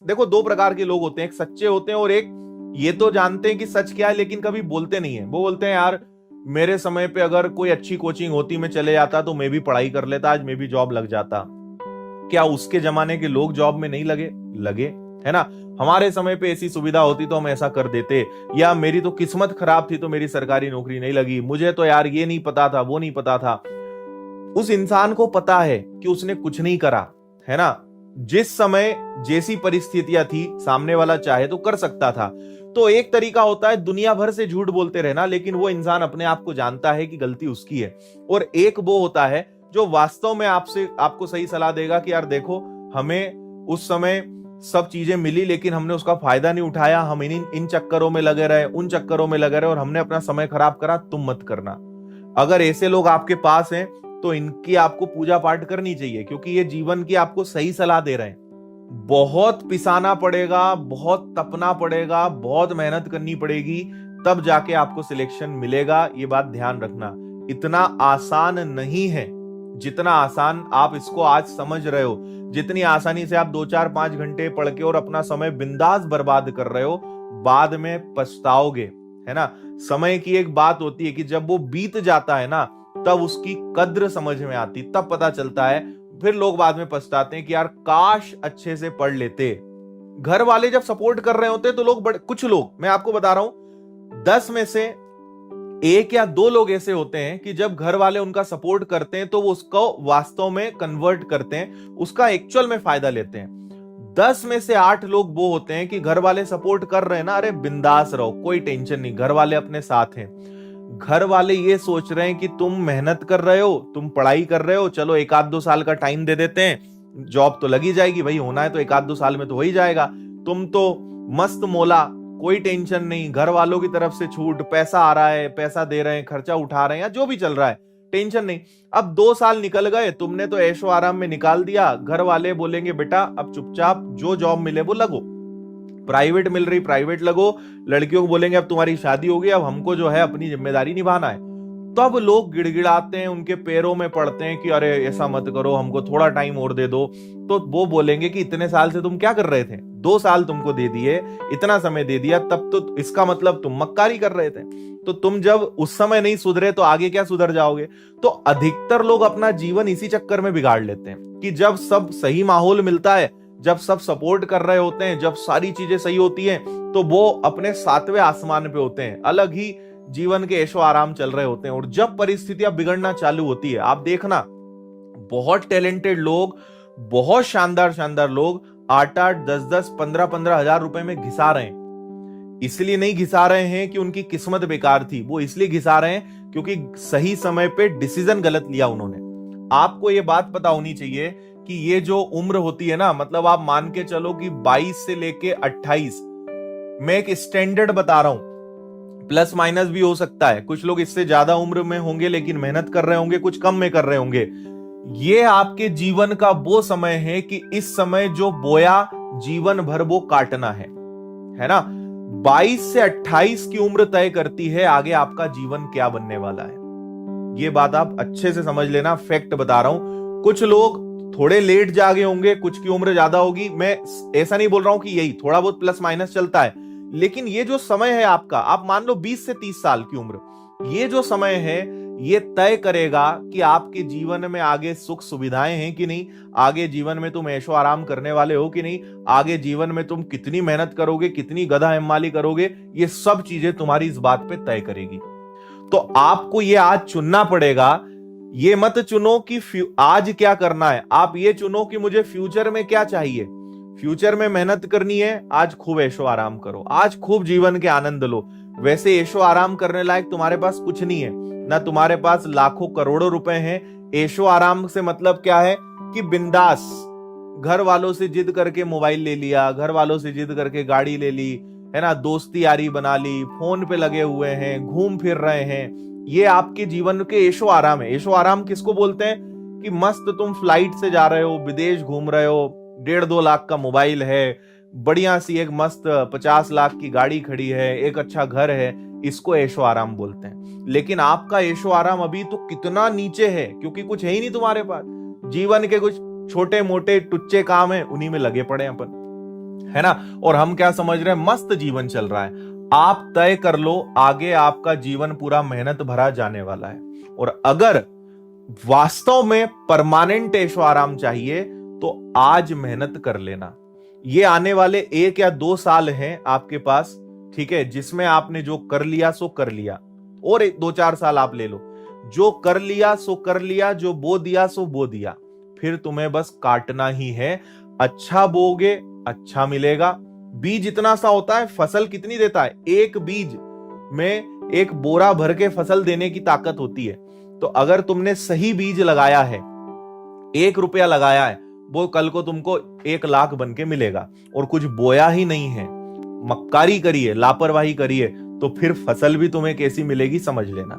देखो, दो प्रकार के लोग होते हैं, एक सच्चे होते हैं और एक ये तो जानते हैं कि सच क्या है लेकिन कभी बोलते नहीं है। वो बोलते हैं यार मेरे समय पे अगर कोई अच्छी कोचिंग होती मैं चले जाता तो मैं भी पढ़ाई कर लेता, आज मैं भी जॉब लग जाता। क्या उसके जमाने के लोग जॉब में नहीं लगे? लगे, है ना। हमारे समय पे ऐसी सुविधा होती तो हम ऐसा कर देते। या मेरी तो किस्मत खराब थी तो मेरी सरकारी नौकरी नहीं लगी, मुझे तो यार ये नहीं पता था, वो नहीं पता था। उस इंसान को पता है कि उसने कुछ नहीं करा, है ना। जिस समय जैसी परिस्थितियां थी, सामने वाला चाहे तो कर सकता था। तो एक तरीका होता है दुनिया भर से झूठ बोलते रहना, लेकिन वो इंसान अपने आप को जानता है कि गलती उसकी है। और एक वो होता है जो वास्तव में आपको सही सलाह देगा कि यार देखो, हमें उस समय सब चीजें मिली लेकिन हमने उसका फायदा नहीं उठाया, हम इन चक्करों में लगे रहे, उन चक्करों में लगे रहे और हमने अपना समय खराब करा, तुम मत करना। अगर ऐसे लोग आपके पास हैं तो इनकी आपको पूजा पाठ करनी चाहिए, क्योंकि ये जीवन की आपको सही सलाह दे रहे हैं। बहुत पिसाना पड़ेगा, बहुत तपना पड़ेगा, बहुत मेहनत करनी पड़ेगी, तब जाके आपको सिलेक्शन मिलेगा। ये बात ध्यान रखना, इतना आसान नहीं है जितना आसान आप इसको आज समझ रहे हो। जितनी आसानी से आप 2 4 5 घंटे पढ़ के और अपना समय बिंदास बर्बाद कर रहे हो, बाद में पछताओगे, है ना। समय की एक बात होती है कि जब वो बीत जाता है ना, तब उसकी कद्र समझ में आती, तब पता चलता है। फिर लोग बाद में पछताते हैं कि यार काश अच्छे से पढ़ लेते। घर वाले जब सपोर्ट कर रहे होते हैं तो कुछ लोग, मैं आपको बता रहा हूं, 10 में से 1 या 2 लोग ऐसे होते हैं कि जब घर वाले उनका सपोर्ट करते हैं तो वो उसको वास्तव में कन्वर्ट करते हैं, उसका एक्चुअल में फायदा लेते हैं। 10 में से 8 लोग वो होते हैं कि घर वाले सपोर्ट कर रहे हैं ना, अरे बिंदास रहो, कोई टेंशन नहीं, घर वाले अपने साथ हैं। घर वाले ये सोच रहे हैं कि तुम मेहनत कर रहे हो, तुम पढ़ाई कर रहे हो, चलो 1 आध 2 साल का टाइम दे देते हैं, जॉब तो लगी जाएगी भाई, होना है तो 1 आध 2 साल में तो हो ही जाएगा। तुम तो मस्त मौला, कोई टेंशन नहीं, घर वालों की तरफ से छूट, पैसा आ रहा है, पैसा दे रहे हैं, खर्चा उठा रहे हैं, या जो भी चल रहा है, टेंशन नहीं। अब 2 साल निकल गए, तुमने तो ऐशो आराम में निकाल दिया। घर वाले बोलेंगे बेटा अब चुपचाप जो जॉब मिले वो लगो, प्राइवेट मिल रही प्राइवेट लगो। लड़कियों को बोलेंगे अब तुम्हारी शादी होगी, अब हमको जो है अपनी जिम्मेदारी निभाना है। तब लोग गिड़गिड़ाते हैं, उनके पैरों में पड़ते हैं कि अरे ऐसा मत करो, हमको थोड़ा टाइम और दे दो। तो वो बोलेंगे कि इतने साल से तुम क्या कर रहे थे, 2 साल तुमको दे दिए, इतना समय दे दिया, तब तो इसका मतलब तुम मक्कारी कर रहे थे। तो तुम जब उस समय नहीं सुधरे तो आगे क्या सुधर जाओगे। तो अधिकतर लोग अपना जीवन इसी चक्कर में बिगाड़ लेते हैं कि जब सब सही माहौल मिलता है, जब सब सपोर्ट कर रहे होते हैं, जब सारी चीजें सही होती हैं, तो वो अपने 7वें आसमान पे होते हैं, अलग ही जीवन के ऐशो आराम चल रहे होते हैं। और जब परिस्थितियां बिगड़ना चालू होती है, आप देखना बहुत टैलेंटेड लोग, बहुत शानदार शानदार लोग 8 8 10 10 15 15 हजार रुपए में घिसा रहे हैं। इसलिए नहीं घिसा रहे हैं कि उनकी किस्मत बेकार थी, वो इसलिए घिसा रहे हैं क्योंकि सही समय पे डिसीजन गलत लिया उन्होंने। आपको ये बात पता होनी चाहिए कि ये जो उम्र होती है ना, मतलब आप मान के चलो कि 22 से लेके 28, मैं एक स्टैंडर्ड बता रहा हूं, प्लस माइनस भी हो सकता है। कुछ लोग इससे ज्यादा उम्र में होंगे लेकिन मेहनत कर रहे होंगे, कुछ कम में कर रहे होंगे। ये आपके जीवन का वो समय है कि इस समय जो बोया जीवन भर वो काटना है ना। 22 से 28 की उम्र तय करती है आगे आपका जीवन क्या बनने वाला है। ये बात आप अच्छे से समझ लेना, फैक्ट बता रहा हूं। कुछ लोग थोड़े लेट जागे होंगे, कुछ की उम्र ज्यादा होगी, मैं ऐसा नहीं बोल रहा हूं कि यही थोड़ा बहुत प्लस माइनस चलता है, लेकिन ये जो समय है आपका, आप मान लो 20 से 30 साल की उम्र, ये जो समय है ये तय करेगा कि आपके जीवन में आगे सुख सुविधाएं हैं कि नहीं, आगे जीवन में तुम ऐशो आराम करने वाले हो कि नहीं, आगे जीवन में तुम कितनी मेहनत करोगे, कितनी गधा हिमाली करोगे। ये सब चीजें तुम्हारी इस बात पे तय करेगी। तो आपको ये आज चुनना पड़ेगा। ये मत चुनो कि आज क्या करना है, आप ये चुनो कि मुझे फ्यूचर में क्या चाहिए। फ्यूचर में मेहनत करनी है, आज खूब ऐशो आराम करो, आज खूब जीवन के आनंद लो। वैसे ऐशो आराम करने लायक तुम्हारे पास कुछ नहीं है, ना तुम्हारे पास लाखों करोड़ों रुपए हैं। ऐशो आराम से मतलब क्या है कि बिंदास, घर वालों से जिद करके मोबाइल ले लिया, घर वालों से जिद करके गाड़ी ले ली, है ना, दोस्ती यारी बना ली, फोन पे लगे हुए हैं, घूम फिर रहे हैं, ये आपके जीवन के ऐशो आराम है। ऐशो आराम किसको बोलते हैं कि मस्त तुम फ्लाइट से जा रहे हो, विदेश घूम रहे हो, 1.5 2 लाख का मोबाइल है, बढ़िया सी एक मस्त 50 लाख की गाड़ी खड़ी है, एक अच्छा घर है, इसको ऐशो आराम बोलते हैं। लेकिन आपका ऐशो आराम अभी तो कितना नीचे है, क्योंकि कुछ है ही नहीं तुम्हारे पास। जीवन के कुछ छोटे मोटे टुच्चे काम है, उन्हीं में लगे पड़े अपन। है ना। और हम क्या समझ रहे हैं, मस्त जीवन चल रहा है। आप तय कर लो, आगे आपका जीवन पूरा मेहनत भरा जाने वाला है। और अगर वास्तव में परमानेंट ऐशो आराम चाहिए तो आज मेहनत कर लेना। ये आने वाले 1 या 2 साल हैं आपके पास, ठीक है, जिसमें आपने जो कर लिया सो कर लिया। और 2-4 साल आप ले लो, जो कर लिया सो कर लिया, जो बो दिया सो बो दिया। फिर तुम्हें बस काटना ही है। अच्छा बोगे अच्छा मिलेगा। बीज इतना सा होता है, फसल कितनी देता है? एक बीज में 1 बोरा भर के फसल देने की ताकत होती है। तो अगर तुमने सही बीज लगाया है, 1 रुपया लगाया है, वो कल को तुमको 1 लाख बन के मिलेगा। और कुछ बोया ही नहीं है, मक्कारी करिए, लापरवाही करिए, तो फिर फसल भी तुम्हें कैसी मिलेगी समझ लेना।